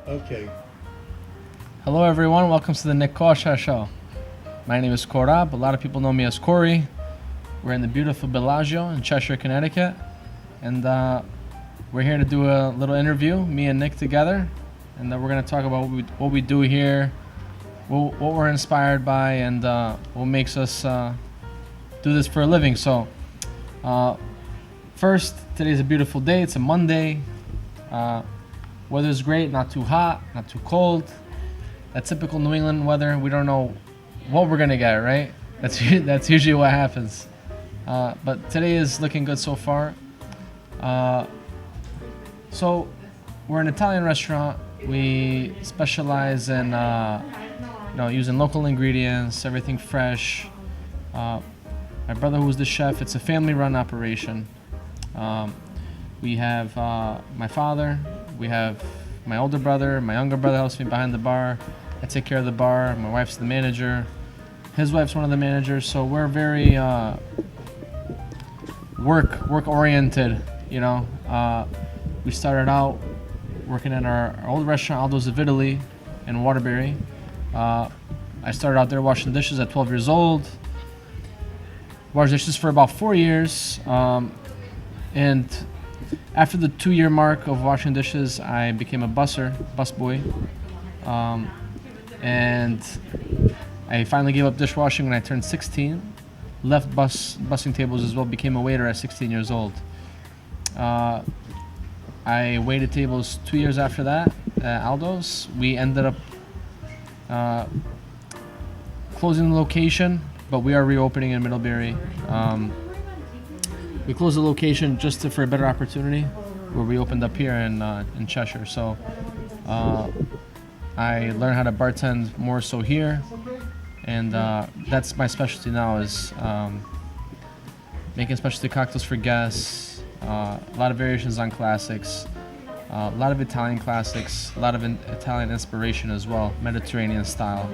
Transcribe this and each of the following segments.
Okay. Hello, everyone. Welcome to the Nick Kosha Show. My name is Korab. A lot of people know me as Corey. We're in the beautiful Bellagio in Cheshire, Connecticut, and we're here to do a little interview, me and Nick together, and we're going to talk about what we do here, what we're inspired by, and what makes us do this for a living. So, first, today's a beautiful day. It's a Monday. Weather's great, not too hot, not too cold. That typical New England weather. We don't know what we're gonna get, right? That's usually what happens. But today is looking good so far. So we're an Italian restaurant. We specialize in using local ingredients, everything fresh. My brother, who's the chef, it's a family-run operation. We have my father. We have my older brother. My younger brother helps me behind the bar. I take care of the bar. My wife's the manager. His wife's one of the managers. So we're very work oriented. We started out working at our old restaurant, Aldo's of Italy, in Waterbury. I started out there washing dishes at 12 years old. Washed dishes for about 4 years, and after the 2-year mark of washing dishes, I became a busboy, and I finally gave up dishwashing when I turned 16. Left bussing tables as well. Became a waiter at 16 years old. I waited tables 2 years after that at Aldo's. We ended up closing the location, but we are reopening in Middlebury. We closed the location just for a better opportunity, where we opened up here in Cheshire. So I learned how to bartend more so here, and that's my specialty now, is making specialty cocktails for guests. A lot of variations on classics, a lot of Italian classics, a lot of Italian inspiration as well, Mediterranean style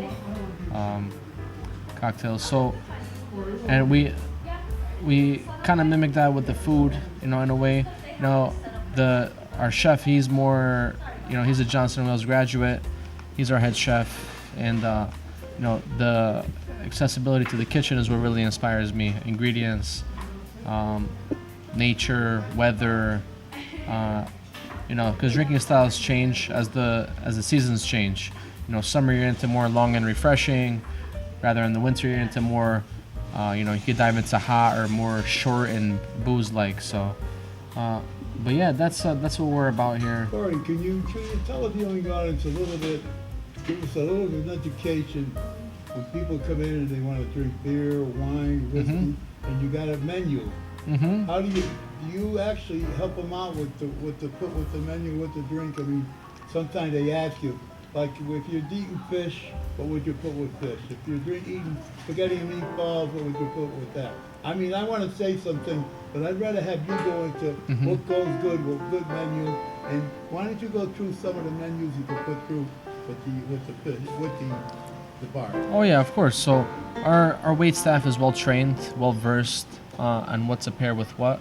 cocktails. So, and we kind of mimic that with the food, in a way. Our chef, he's more, he's a Johnson & Wales graduate. He's our head chef, and the accessibility to the kitchen is what really inspires me. Ingredients, nature, weather, because drinking styles change as the seasons change. Summer you're into more long and refreshing, rather in the winter you're into more. You could dive into hot or more short and booze-like. So, but yeah, that's what we're about here. Corey, can you tell the viewing audience a little bit, give us a little bit of education when people come in and they want to drink beer, wine, whiskey, and you got a menu. How do you actually help them out with the menu, with the drink? I mean, sometimes they ask you, like, if you're eating fish, what would you put with fish? If you're eating spaghetti and meatballs, what would you put with that? I mean, I want to say something, but I'd rather have you go into what goes good, what good menu, and why don't you go through some of the menus you can put through with the fish, with the bar? Oh yeah, of course. So our wait staff is well trained, well versed on what to pair with what.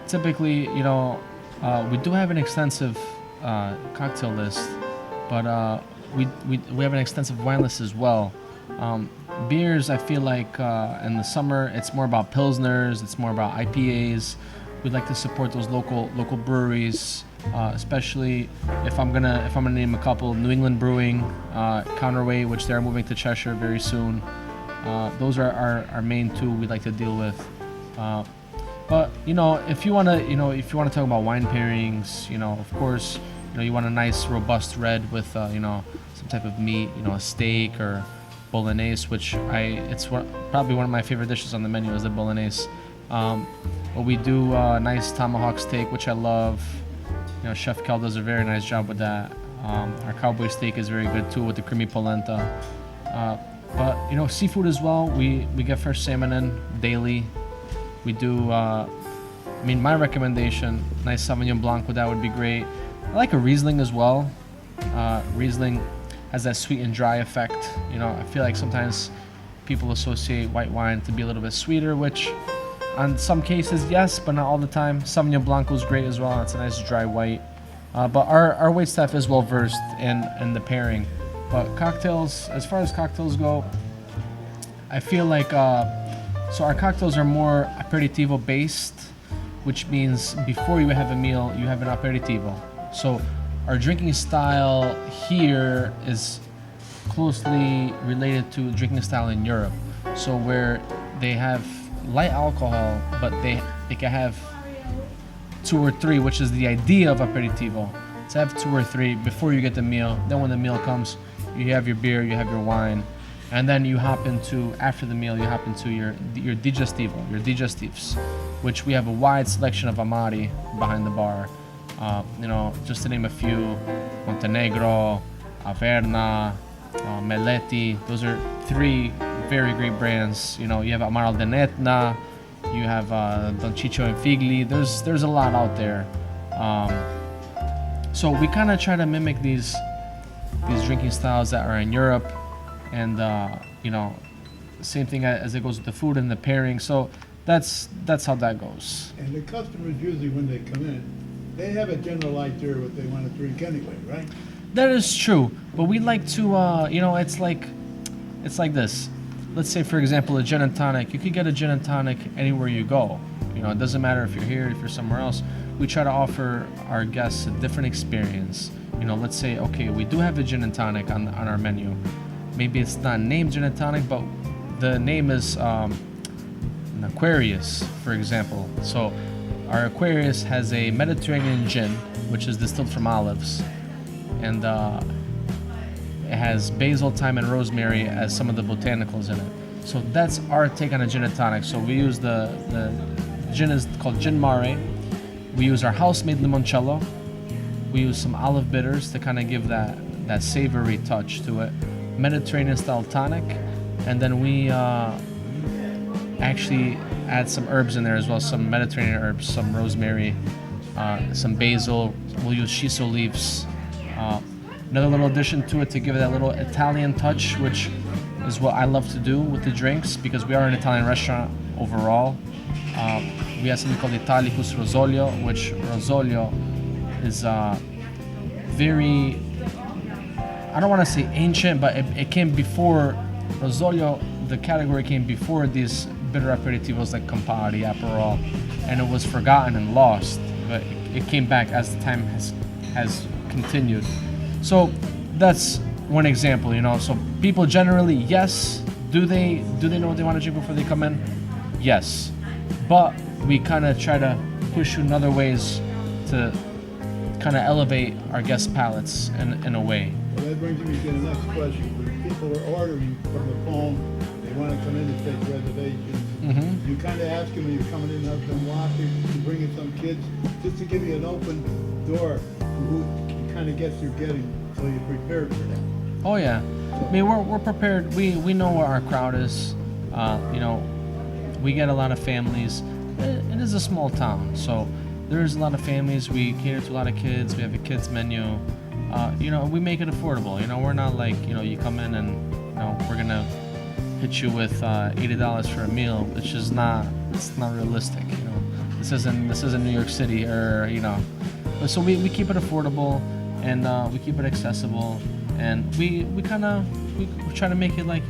Typically, we do have an extensive cocktail list, but we have an extensive wine list as well. Beers, I feel like in the summer it's more about pilsners, it's more about IPAs. We'd like to support those local breweries, especially if I'm gonna name a couple: New England Brewing, Counterweight, which they're moving to Cheshire very soon. Those are our main two we'd like to deal with. But if you wanna talk about wine pairings, of course, you want a nice robust red with some type of meat, a steak or bolognese, which probably one of my favorite dishes on the menu is the bolognese. But we do a nice tomahawk steak, which I love. Chef Kel does a very nice job with that. Our cowboy steak is very good too, with the creamy polenta. But seafood as well. We get fresh salmon in daily. We do. My recommendation, nice Sauvignon Blanc with that would be great. I like a Riesling as well. Riesling has that sweet and dry effect. I feel like sometimes people associate white wine to be a little bit sweeter, which on some cases, yes, but not all the time. Sauvignon Blanc is great as well. It's a nice dry white. But our wait staff is well versed in the pairing. But cocktails, as far as cocktails go, I feel like so our cocktails are more aperitivo based, which means before you have a meal, you have an aperitivo. So our drinking style here is closely related to drinking style in Europe. So where they have light alcohol, but they can have 2 or 3, which is the idea of aperitivo. To have 2 or 3 before you get the meal. Then when the meal comes, you have your beer, you have your wine, and then you hop into, after the meal, you hop into your digestivo, your digestives, which we have a wide selection of amari behind the bar. Just to name a few: Montenegro, Averna, Meleti. Those are 3 very great brands. You have Amaral Denetna, you have Don Ciccio and Figli. There's a lot out there. So we kind of try to mimic these drinking styles that are in Europe, and same thing as it goes with the food and the pairing. So that's how that goes. And the customers usually, when they come in, they have a general idea what they want to drink anyway, right? That is true, but we like to, it's like this. Let's say, for example, a gin and tonic. You could get a gin and tonic anywhere you go. It doesn't matter if you're here, if you're somewhere else. We try to offer our guests a different experience. Let's say, okay, we do have a gin and tonic on our menu. Maybe it's not named gin and tonic, but the name is an Aquarius, for example. So our Aquarius has a Mediterranean gin, which is distilled from olives, and it has basil, thyme, and rosemary as some of the botanicals in it. So that's our take on a gin and tonic. So we use the gin is called Gin Mare. We use our house-made limoncello. We use some olive bitters to kind of give that savory touch to it. Mediterranean-style tonic, and then we actually add some herbs in there as well. Some Mediterranean herbs, some rosemary, some basil. We'll use shiso leaves. Another little addition to it to give it that little Italian touch, which is what I love to do with the drinks, because we are an Italian restaurant overall. We have something called Italicus Rosolio, which Rosolio is very, I don't want to say ancient, but it came before Rosolio. The category came before these bitter aperitivos like Campari, Aperol, and it was forgotten and lost. But it came back as the time has continued. So that's one example, So people generally, yes, do they know what they want to drink before they come in? Yes, but we kind of try to push you in other ways to kind of elevate our guest palates in a way. Well, that brings me to the next question. When people are ordering from the phone, they want to come in and take reservations. Mm-hmm. You kind of ask them when you're coming in, help them walk, you bring in some kids, just to give you an open door to who kind of guests you're getting, so you're prepared for that. Oh yeah, I mean we're prepared. We know where our crowd is. We get a lot of families. It is a small town, so there's a lot of families. We cater to a lot of kids. We have a kids menu. We make it affordable. We're not like you come in and we're gonna hit you with $80 for a meal, which is not realistic. This isn't New York City, or So we keep it affordable, and we keep it accessible, and we try to make it like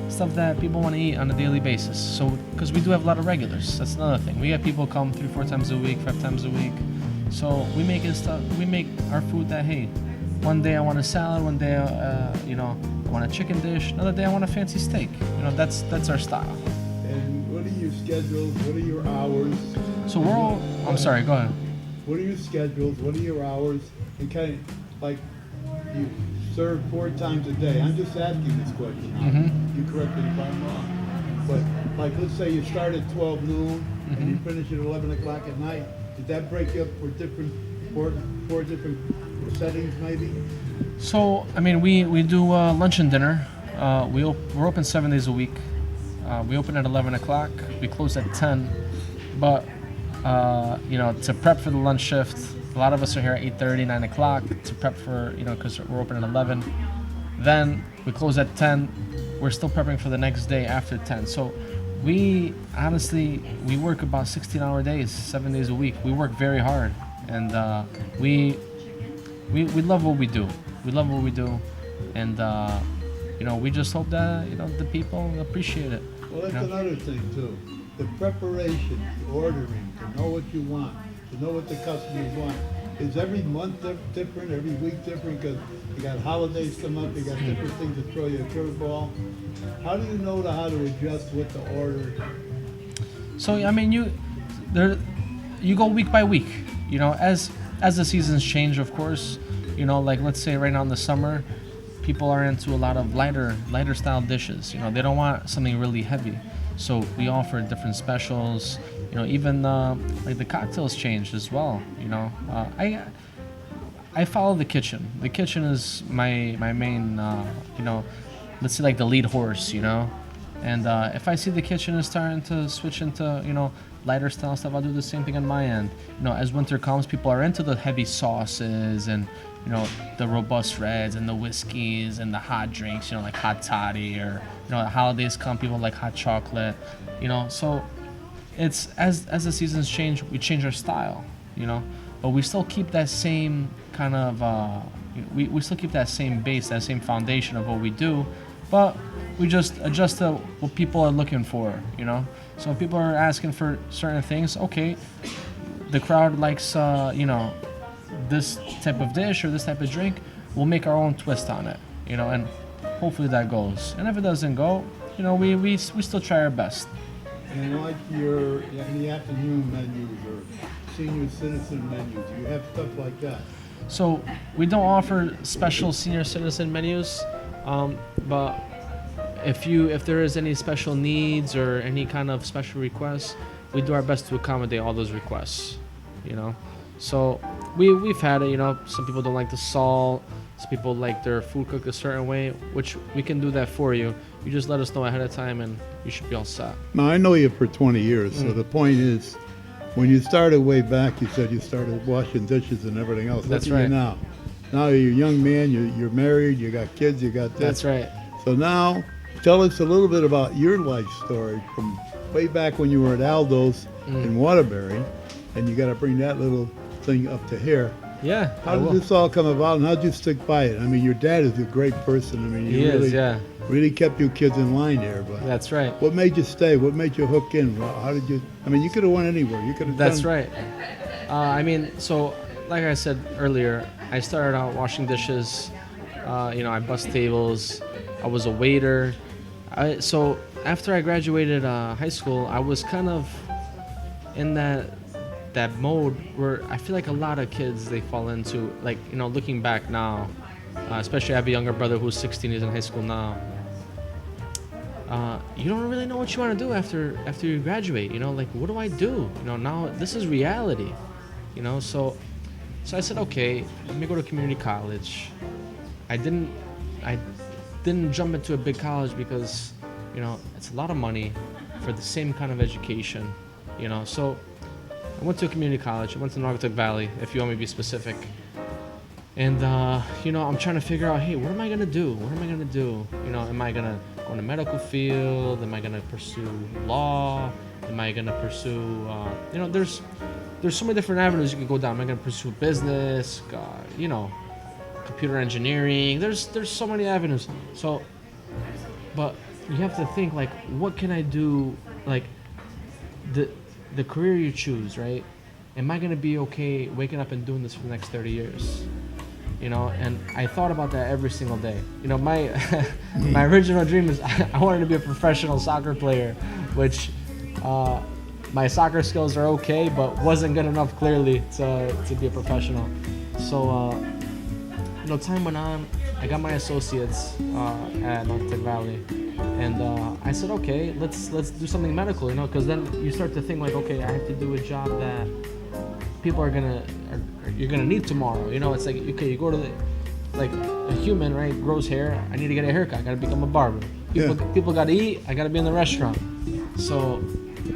stuff that people want to eat on a daily basis. So because we do have a lot of regulars, that's another thing. We have people come 3-4 times a week, 5 times a week. So we make it stuff. We make our food that, hey, one day I want a salad, one day I want a chicken dish, another day I want a fancy steak. That's our style. And what are your schedules? What are your hours? So we're all. I'm sorry. Go ahead. What are your schedules? What are your hours? And kind of like you serve 4 times a day. I'm just asking this question. Mm-hmm. You correct me if I'm wrong. But like, let's say you start at 12 noon and you finish at 11 o'clock at night. Did that break you up for four different settings maybe? So I mean, we do lunch and dinner. We're open 7 days a week. We open at 11 o'clock. We close at 10. But to prep for the lunch shift, a lot of us are here at 8:30, 9 o'clock to prep for, because we're open at 11. Then we close at 10. We're still prepping for the next day after 10. So we honestly, we work about 16-hour days, 7 days a week. We work very hard. and we love what we do. We love what we do, and we just hope that the people appreciate it. Well, that's another thing too. The preparation, the ordering, to know what you want, to know what the customers want. Is every month different, every week different? Because you got holidays come up, you got different things to throw you a curveball. How do you know how to adjust what to order? So I mean, you go week by week. As the seasons change, of course. Like let's say right now in the summer, people are into a lot of lighter style dishes. They don't want something really heavy. So we offer different specials. Even like the cocktails changed as well. I follow the kitchen. The kitchen is my main. Let's say like the lead horse. And if I see the kitchen is starting to switch into lighter style stuff, I'll do the same thing on my end. As winter comes, people are into the heavy sauces and the robust reds and the whiskeys and the hot drinks, like hot toddy, or the holidays come, people like hot chocolate, so it's as the seasons change, we change our style, but we still keep that same kind of we still keep that same base, that same foundation of what we do, but we just adjust to what people are looking for, so if people are asking for certain things, okay, the crowd likes this type of dish or this type of drink, we'll make our own twist on it, and hopefully that goes. And if it doesn't go, we still try our best. And like in the afternoon menus or senior citizen menus, you have stuff like that. So we don't offer special senior citizen menus, but if there is any special needs or any kind of special requests, we do our best to accommodate all those requests, So we've had it, some people don't like the salt, some people like their food cooked a certain way, which we can do that for you. You just let us know ahead of time and you should be all set. Now, I know you for 20 years, so the point is, when you started way back, you said you started washing dishes and everything else. That's Look at right. you now. Now you're a young man, you're married, you got kids, you got this. That's right. So now, tell us a little bit about your life story from way back when you were at Aldo's in Waterbury, and you got to bring that little thing up to here. Yeah. How did this all come about, and how did you stick by it? I mean, your dad is a great person. I mean, He is, yeah. really kept you kids in line there. But That's right. what made you stay? What made you hook in? How did you? I mean, you could have went anywhere. You could have. That's right. So like I said earlier, I started out washing dishes. I bust tables. I was a waiter. So after I graduated high school, I was kind of in that mode where I feel like a lot of kids, they fall into, like, looking back now, especially I have a younger brother who's 16, he's in high school now. You don't really know what you want to do after you graduate, like, what do I do? Now this is reality, so I said, okay, let me go to community college. I didn't jump into a big college because, it's a lot of money for the same kind of education, so I went to a community college. I went to Naugatuck Valley, if you want me to be specific. And, I'm trying to figure out, hey, what am I going to do? What am I going to do? Am I going to go in the medical field? Am I going to pursue law? Am I going to pursue, there's so many different avenues you can go down. Am I going to pursue business? Computer engineering? There's so many avenues. So, but you have to think, like, what can I do? Like, the career you choose, right? Am I going to be okay waking up and doing this for the next 30 years? And I thought about that every single day. My my original dream is I wanted to be a professional soccer player, which my soccer skills are okay, but wasn't good enough clearly to be a professional. So, time went on. I got my associates at Naugatuck Valley. And I said, okay, let's do something medical, because then you start to think like, okay, I have to do a job that people you're gonna need tomorrow. It's like, okay, you go to like a human, right, grows hair. I need to get a haircut. I gotta become a barber. People gotta eat. I gotta be in the restaurant. So,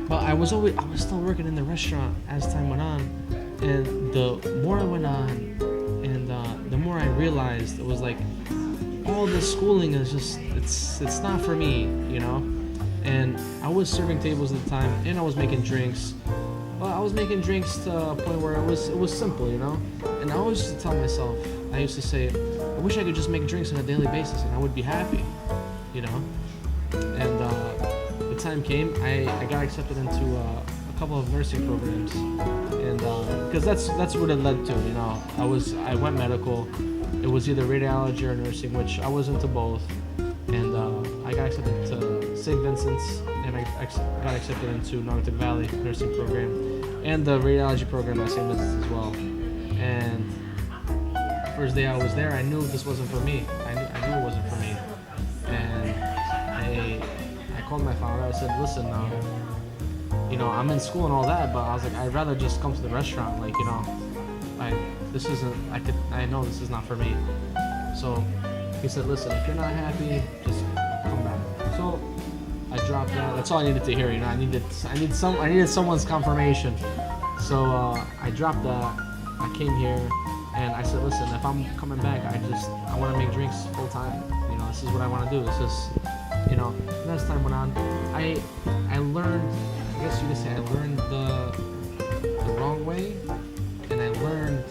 but I was still working in the restaurant as time went on, and the more I went on, and the more I realized it was like, all this schooling is just, it's not for me, And I was serving tables at the time, and I was making drinks. Well, I was making drinks to a point where it was simple, you know. And I always used to tell myself, I used to say, I wish I could just make drinks on a daily basis, and I would be happy, you know. And the time came, I got accepted into a couple of nursing programs, and because that's what it led to, you know. I went medical. It was either radiology or nursing, which I was into both, and I got accepted to St. Vincent's, and I got accepted into Northern Valley nursing program, and the radiology program at St. Vincent's as well. And first day I was there, I knew this wasn't for me. I knew it wasn't for me, and I called my father. I said, listen, you know, I'm in school and all that, but I was like, I'd rather just come to the restaurant. Like, you know, I know this is not for me. So he said, listen, if you're not happy, just come back. So I dropped that. That's all I needed to hear. You know, I needed someone's confirmation. So I dropped that. I came here and I said, listen, if I'm coming back, I want to make drinks full time. You know, this is what I want to do. This is, you know. And as time went on, I learned. I guess you could say I learned the wrong way, and I learned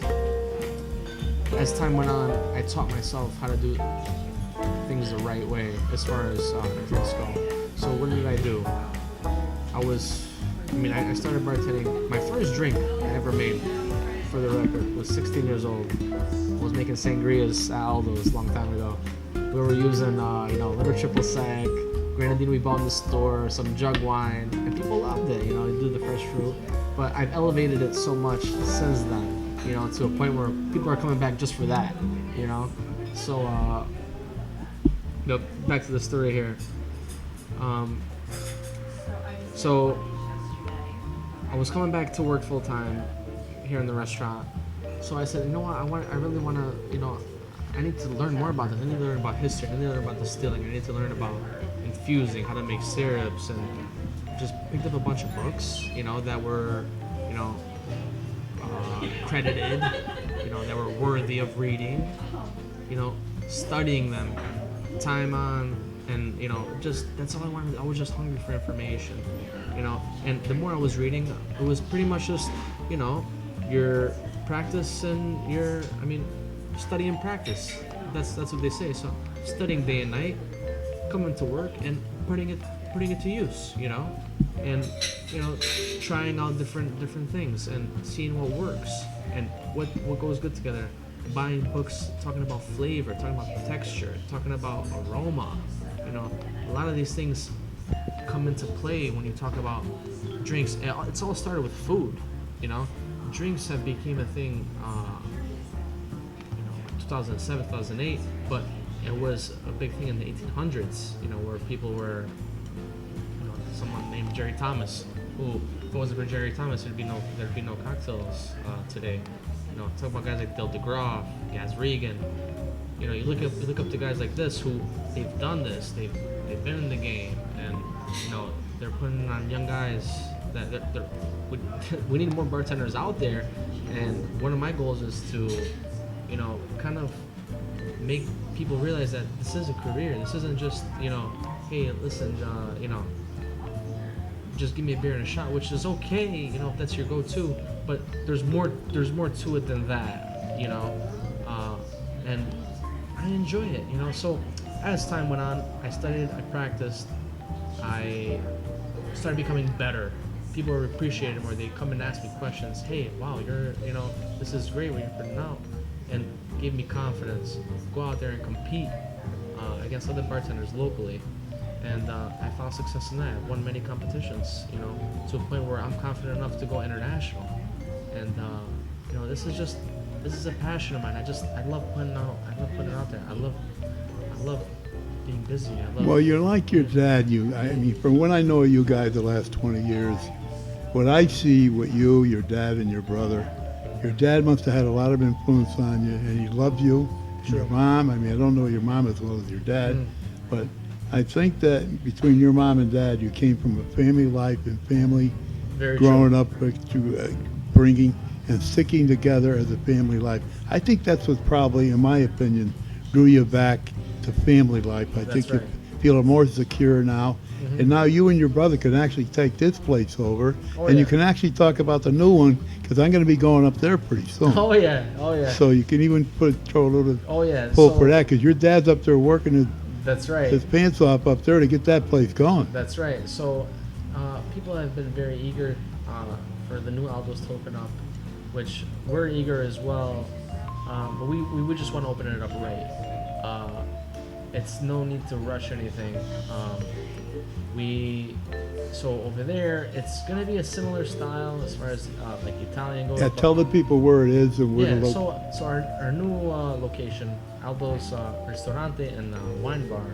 as time went on. I taught myself how to do things the right way as far as drinks go. So what did I do? I started bartending. My first drink I ever made, for the record, was 16 years old. I was making sangrias at Aldo's a long time ago. We were using, liver triple sec, grenadine we bought in the store, some jug wine, and people loved it. You know, they do the fresh fruit. But I've elevated it so much since then, you know, to a point where people are coming back just for that, you know. So, back to the story here. So I was coming back to work full time here in the restaurant. So I said, you know what, I really want to, you know, I need to learn more about this. I need to learn about history. I need to learn about distilling. I need to learn about infusing, how to make syrups, and just picked up a bunch of books, you know, that were, you know, credited, you know, that were worthy of reading, you know, studying them, time on, and, you know, just, that's all I wanted. I was just hungry for information, you know, and the more I was reading, it was pretty much just, you know, your practice and study and practice. That's what they say. So studying day and night, coming to work and putting it to use, you know, and, you know, trying out different things and seeing what works and what goes good together. Buying books talking about flavor, talking about texture, talking about aroma, you know, a lot of these things come into play when you talk about drinks. It's all started with food, you know. Drinks have became a thing, 2007, 2008, but it was a big thing in the 1800s, you know, where people were, you know, someone named Jerry Thomas, who, if it wasn't for Jerry Thomas, there'd be no cocktails today. You know, talk about guys like Del DeGraw, Gaz Regan. You know, you look up to guys like this who they've done this, they've been in the game, and, you know, they're putting on young guys that we need more bartenders out there. And one of my goals is to, you know, kind of make people realize that this is a career. This isn't just, you know, hey, listen, you know, just give me a beer and a shot, which is okay, you know, if that's your go-to. But there's more to it than that, you know. And I enjoy it, you know. So as time went on, I studied, I practiced, I started becoming better. People were appreciating more. They come and ask me questions. Hey, wow, you know, this is great what you're putting out, and gave me confidence. Go out there and compete against other bartenders locally, and I found success in that. I won many competitions, you know, to a point where I'm confident enough to go international. And you know, this is a passion of mine. I love putting it out there. I love being busy. Well, you're like your dad. From when I know you guys the last 20 years, what I see with you, your dad, and your brother, your dad must have had a lot of influence on you, and he loved you. And your mom, I don't know your mom as well as your dad, but I think that between your mom and dad, you came from a family life and family growing up to bringing and sticking together as a family life. I think that's what probably, in my opinion, drew you back to family life. I think you feel more secure now. And now you and your brother can actually take this place over, Oh, and you yeah. can actually talk about the new one, because I'm going to be going up there pretty soon. Oh yeah, oh yeah. So you can even throw a little Oh yeah. pull So for that, because your dad's up there working that's right. his pants off up there to get that place going. That's right. So people have been very eager for the new Aldo's to open up, which we're eager as well. But we would just want to open it up right. It's no need to rush anything. So over there, it's gonna be a similar style as far as like Italian goes. Yeah, but- tell the people where it is and where Yeah, to so our new location, Aldo's Ristorante and Wine Bar,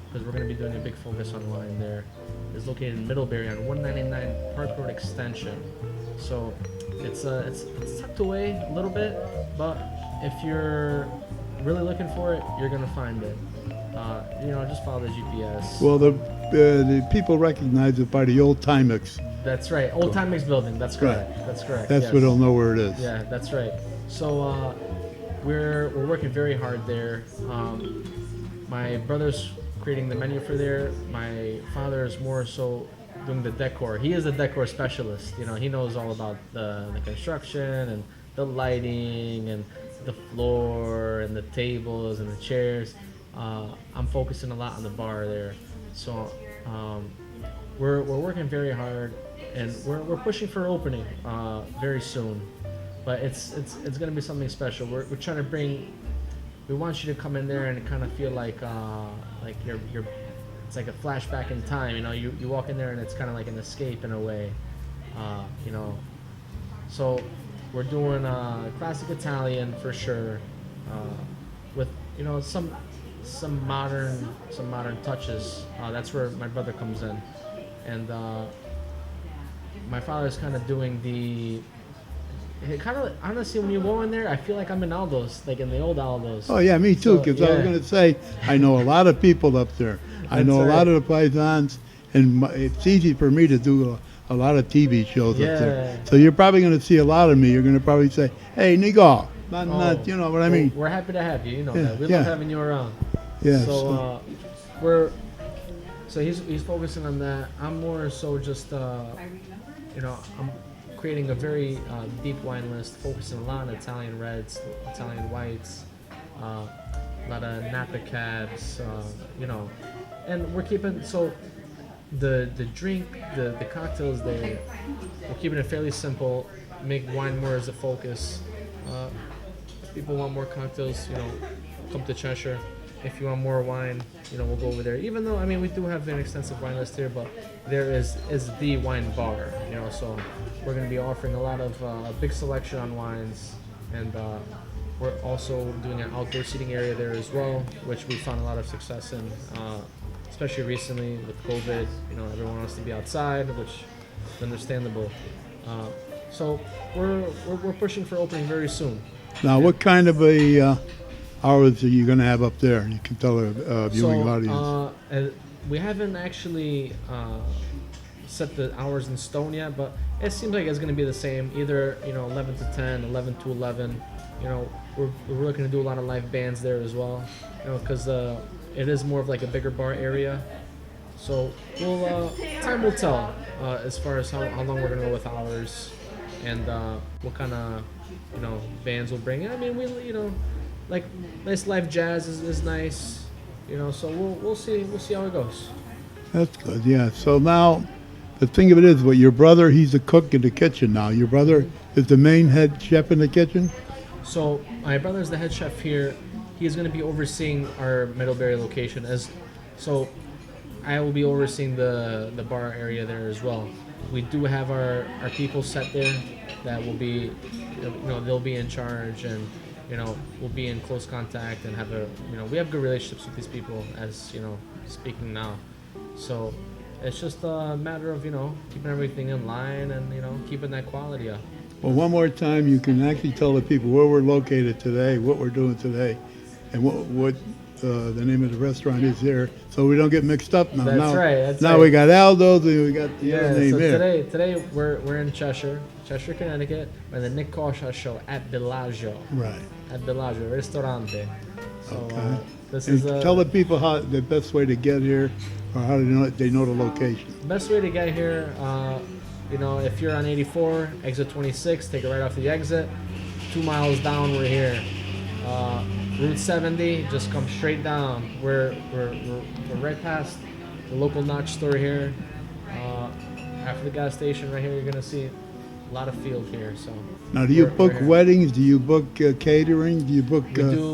because we're going to be doing a big focus on wine there, is located in Middlebury on 199 Park Road Extension. So it's tucked away a little bit, but if you're really looking for it, you're going to find it. Just follow the GPS. Well, the people recognize it by the old Timex. That's right. Old Timex building. That's correct. That's correct. That's yes. where they'll know where it is. Yeah, that's right. So we're working very hard there. My brother's creating the menu for there. My father is more so doing the decor. He is a decor specialist. He knows all about the construction and the lighting and the floor and the tables and the chairs. I'm focusing a lot on the bar there. So we're working very hard, and we're pushing for opening very soon. But it's gonna be something special. We're trying to bring. We want you to come in there and kind of feel like you're. It's like a flashback in time. You walk in there and it's kind of like an escape in a way. So we're doing classic Italian for sure, with some modern touches. That's where my brother comes in, and my father's kind of doing the. It kind of honestly, when you go in there, I feel like I'm in Aldo's, like in the old Aldo's. Oh yeah, me too. So, Because I was yeah. going to say, I know a lot of people up there. I know a lot of the paisans, and it's easy for me to do a lot of TV shows up there. Yeah. So you're probably going to see a lot of me. You're going to probably say, "Hey, Nigo," not, you know what I mean? We're happy to have you. You know Yeah, that. We yeah. love having you around. Yeah. So he's focusing on that. I'm more so just I'm creating a very deep wine list, focusing a lot on Italian reds, Italian whites, a lot of Napa cabs, and we're keeping the drink, the cocktails there. We're keeping it fairly simple. Make wine more as a focus. If people want more cocktails, come to Cheshire. If you want more wine, we'll go over there. Even though, we do have an extensive wine list here, but there is the wine bar, so we're going to be offering a lot of a big selection on wines, and we're also doing an outdoor seating area there as well, which we found a lot of success in, especially recently with COVID. Everyone wants to be outside, which is understandable. So we're pushing for opening very soon. Now, what kind of a hours are you going to have up there? You can tell a viewing audience. We haven't actually set the hours in stone yet, but it seems like it's going to be the same. Either 11 to 10, 11 to 11. We're looking to do a lot of live bands there as well. Because it is more of like a bigger bar area. So time will tell as far as how long we're going to go with hours, and what kind of bands we'll bring in. We like nice live jazz is nice, so we'll see how it goes. That's good, yeah. So now, the thing of it is, your brother, he's a cook in the kitchen now. Your brother is the main head chef in the kitchen? So my brother's the head chef here. He's going to be overseeing our Middlebury location. So I will be overseeing the bar area there as well. We do have our people set there that will be, they'll be in charge, and we'll be in close contact and have we have good relationships with these people, as speaking now. So it's just a matter of keeping everything in line and keeping that quality up. Well, one more time, you can actually tell the people where we're located today, what we're doing today, and what the name of the restaurant is there, so we don't get mixed up now. That's right. Now we got Aldo's and we got the other name so here. today we're in Cheshire, Connecticut, and the Nick Kosha show at Bellagio. Right. At Bellagio Ristorante. So Okay. this And is tell the people how the best way to get here, or how do they know the location? Best way to get here, if you're on 84, exit 26, take it right off the exit. 2 miles down, we're here. Route 70, just come straight down. We're right past the local Notch store here. After the gas station right here, you're gonna see a lot of field here. So Now, do you book weddings? Do you book catering? Do you book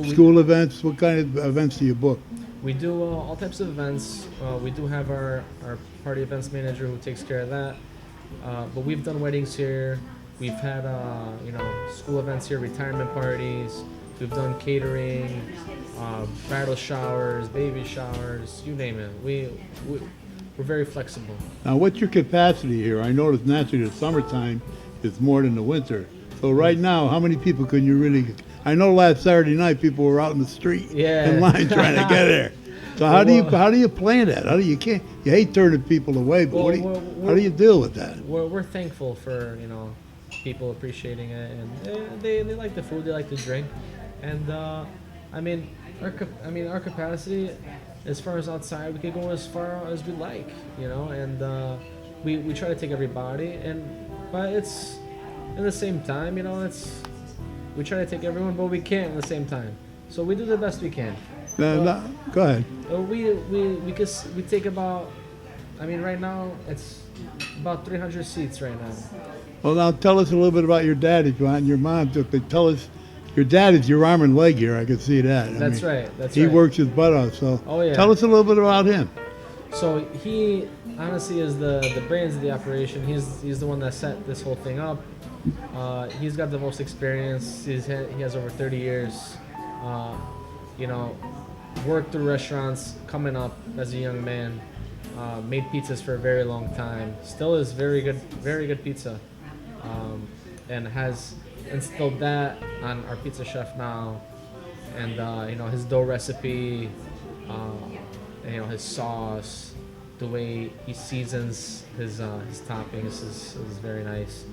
school events? What kind of events do you book? We do all types of events. We do have our party events manager who takes care of that. But we've done weddings here. We've had school events here, retirement parties. We've done catering, bridal showers, baby showers, you name it. We're very flexible. Now, what's your capacity here? I noticed naturally the summertime is more than the winter. So right now, how many people can you really? I know last Saturday night people were out in the street in line trying to get there. So how do you plan that? You hate turning people away, but how do you deal with that? We're thankful for people appreciating it, and they like the food, they like the drink, and our capacity as far as outside, we could go as far as we like, and we try to take everybody, but it's at the same time, we try to take everyone, but we can't at the same time. So we do the best we can. Go ahead. We take about, right now it's about 300 seats right now. Well, now tell us a little bit about your dad, if you want, and your mom. Tell us, your dad is your arm and leg here. I can see that. That's right. He works his butt off. So tell us a little bit about him. So he honestly is the brains of the operation. He's the one that set this whole thing up. He's got the most experience. He has over 30 years. Worked through restaurants coming up as a young man. Made pizzas for a very long time. Still is very good pizza. And has instilled that on our pizza chef now. And his dough recipe, his sauce, the way he seasons his toppings is very nice.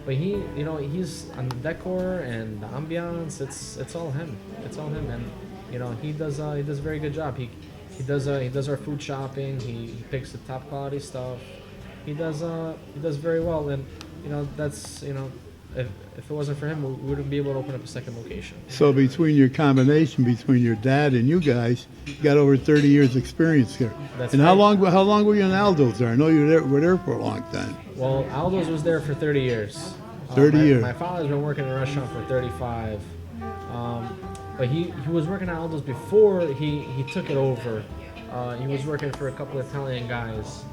But he's on the decor and the ambiance. It's all him. And he does a very good job. He does our food shopping. He picks the top quality stuff. He does very well. And that's if it wasn't for him, we wouldn't be able to open up a second location. So between your combination between your dad and you guys, you got over 30 years experience here. That's and right. How long were you in Aldo's there? I know you were there for a long time. Well, Aldo's was there for 30 years. 30 years. My father's been working in a restaurant for 35. But he was working at Aldo's before he took it over. He was working for a couple of Italian guys.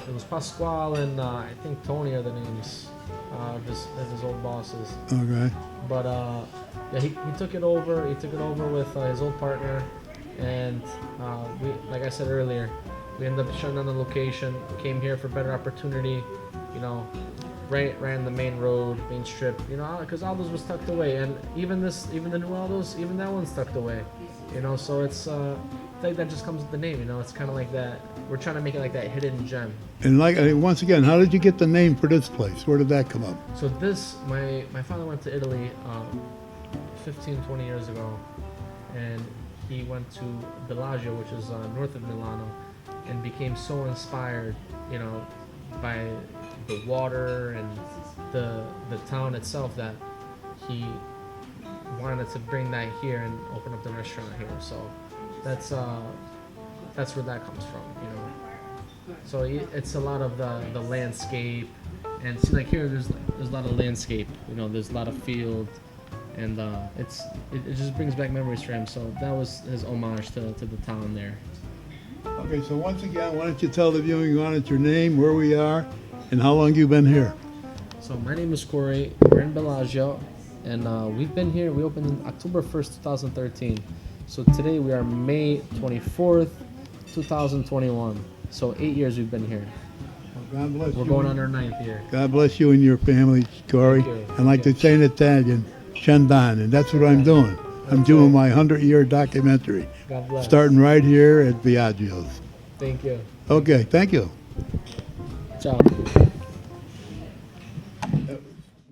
It was Pasquale and I think Tony are the names of his old bosses. Okay. But he took it over. He took it over with his old partner, and we, like I said earlier, we ended up shutting down the location. Came here for better opportunity, right in the main road, main strip. Because Aldo's was tucked away, and even the new Aldo's, even that one's tucked away. So it's I think that just comes with the name. It's kind of like that. We're trying to make it like that hidden gem. And once again, how did you get the name for this place? Where did that come up? So my father went to Italy 15, 20 years ago, and he went to Bellagio, which is north of Milano, and became so inspired, by the water and the town itself that he wanted to bring that here and open up the restaurant here. So that's where that comes from, So it's a lot of the landscape, and see, like here, there's a lot of landscape. There's a lot of field, and it just brings back memories for him. So that was his homage to the town there. Okay, so once again, why don't you tell the viewing audience your name, where we are, and how long you've been here? So my name is Corey. We're in Bellagio, and we've been here. We opened in October 1st, 2013. So today we are May 24th, 2021. So 8 years we've been here. Well, God bless you. We're going on our 9th year. God bless you and your family, Corey. Thank you. And like they say in Italian, Shandan, and that's what I'm doing. I'm doing my 100-year documentary, God bless. starting right here at Biagio's. Thank you. Okay, thank you. Ciao.